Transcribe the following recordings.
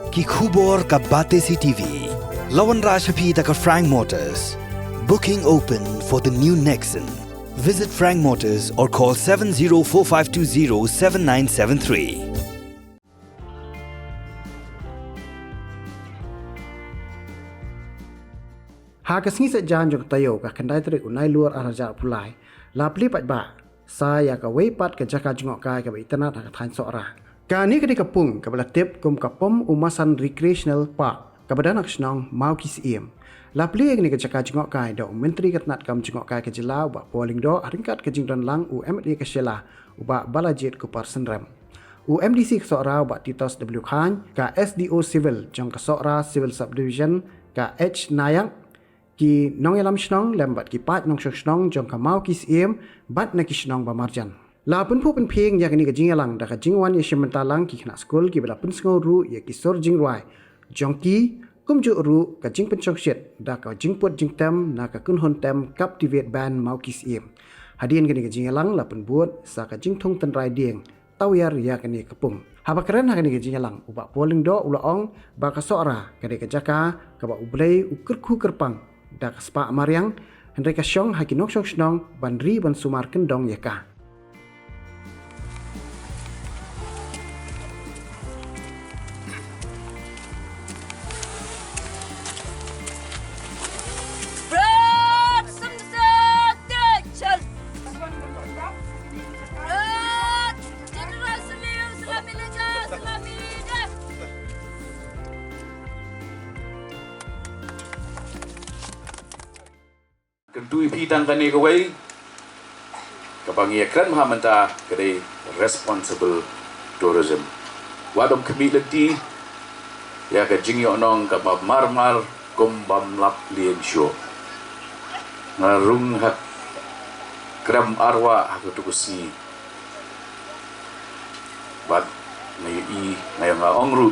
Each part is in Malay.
Ki khubor ka bate si TV. Lawan Rashapi taka Frank Motors. Booking open for the new Nexon. Visit Frank Motors or call 7045207973. Hakasngi sejan jog tayo ka kendai terik unai luar araja pulai. Lapli pat ba. Saya Kawei pat ke Jaka Jngohkai ke Itynnad hak Thaiñ Sohra. Kani ke kapung ke belatip kum kapom umasan recreational park ke badan aksnong mau kisiem. Lapli ni ke Jaka Jngohkai do menteri ketnat kam Jngohkai ke jela ba polling do aringkat ke jingdon lang UMD ke shela uba balajit ku parsenram. UMDC ke Sohra ba Titos W Khan ka SDO Civil jong ke Sohra Civil Subdivision ka H Nayak ki nong elam snong lembat ki pat nong snong jong ka mau kisiem bat na kisnong ba marjan. La pun pu pen pheng ya ni ka jingalang da ka jingwan ye shimentalang ki khna school ki bela pun sngo ru ye ki sor jingwai jong ki kum ju ru ka jing pen chok shet da ka jing pot jing tem na ka kun hon tem captivate band mau kisiem. Hadien ka ni ka jingalang la pun buat sa ka jing thong tan rai dieng tawyar ya ka ni kapung. Haba keren ha ka ni ka jingalang uba polling do ulaong ba ka Sohra ka ni ka Jaka ka ba ublei ukur khu kerpang da ka spa mariang hendai ka syong hakinok syong snong bandri ban sumar kendong yaka. Kedui bidang kani Kawei kabangi kran mahamanta kade responsible tourism. Wadom kami leti ya ka jingyo nong ka marmar kumbam lap lien show. Ngarung hak kram arwa hak tukusi. Bad ngayi ngayang ongru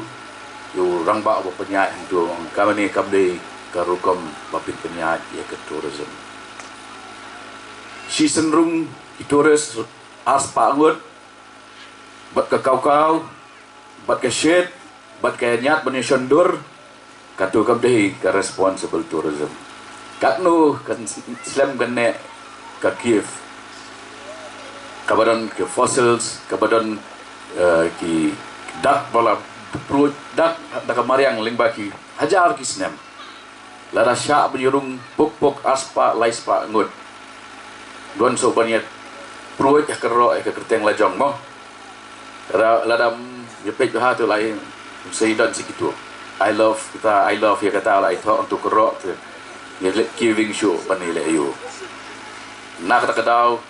yo rangba apa penyat do kamane kamde karukom bapit penyat ya ke tourism. Si senrung ituris aspa angut bat ke kau bat ke shed bat ke nyat bani syendur katu kabdehi ke responsible tourism katnu kan slam gane ke Kiev kabadan ke fossils kabadan ki dak bala pro dak dak mariang lingbaki hajar kisnem lara sya berjurung pok aspa laispa angut don so banyak pruit ya kero ya kerteng lajong mo ladam yepek ha tu lain seidan sikitu I love ya kata la itu untuk kero tu ya giving show panile ayo nak kata kadau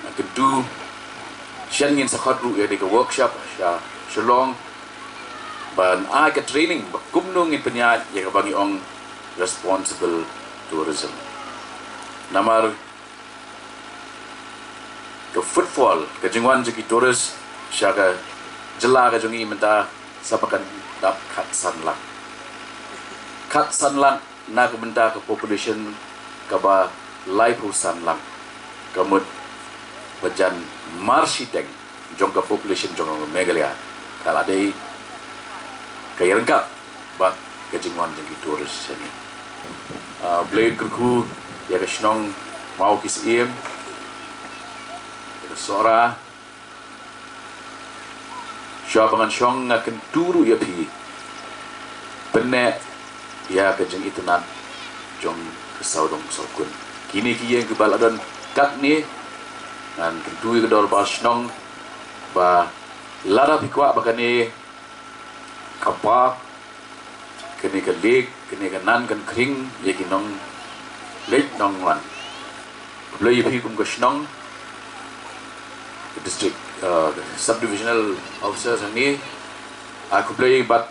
nak kedu sian ngin sakhat ru ya de workshop sya shalong ban ai ke training kumnung in penyat ya bagi ong responsible tourism namar ke footfall ke jingwan jeki tourist syaga jela ke jongi menta sapakan dap kat sanlang na ke benda ke population ke ba life sanlang kemud bajan marshiteng jong ke population jong megalia kala dei ke rengkap ba ke jingwan jeki tourist ni blade kerku ya ke snong mau kisiem Sohra Syah pangan syong akan turu ya pi benek ya kejeng Itynnad jong kesaudong sokun kini yang kebaladon kat ni dan kedui kedor basnong ba lara pikwa bakani Kaba kini ke lek kini ke nan kan kring ya kinong lek nong wan belai pi kum ke snong district subdivisional officers ni aku play but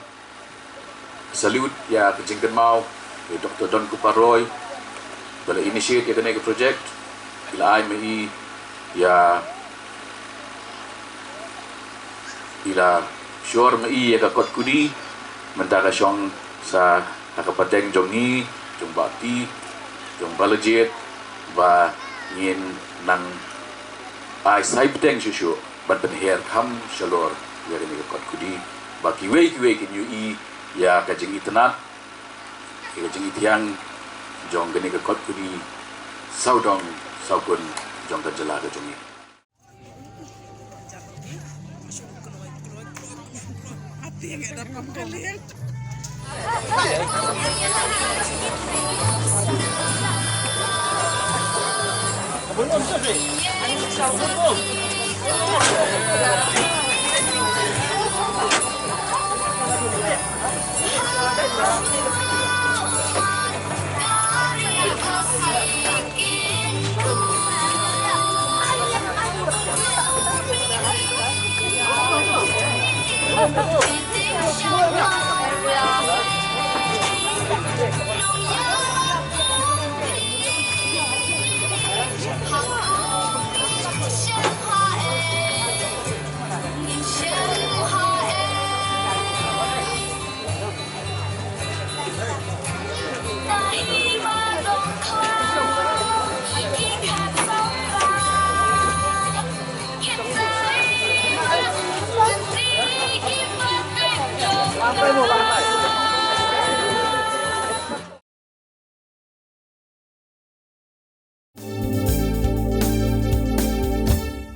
salute ya kejengkan mau Dr. Don Kuparoy bala initiate ya kena ke project ila ai mai ya ila sure mai ya kot kudi mentara syong sa nakapateng jong ni jong bakti jong balajit ba ngin nang ai sai peteng shushu ban penher kam shalor ya ni kot kudi baki wei ke nyu I ya ka jing Itynnad ke jing Ithiang jong gani ka kot kudi saudong saukun jong ka jela ka jongi Belum sih.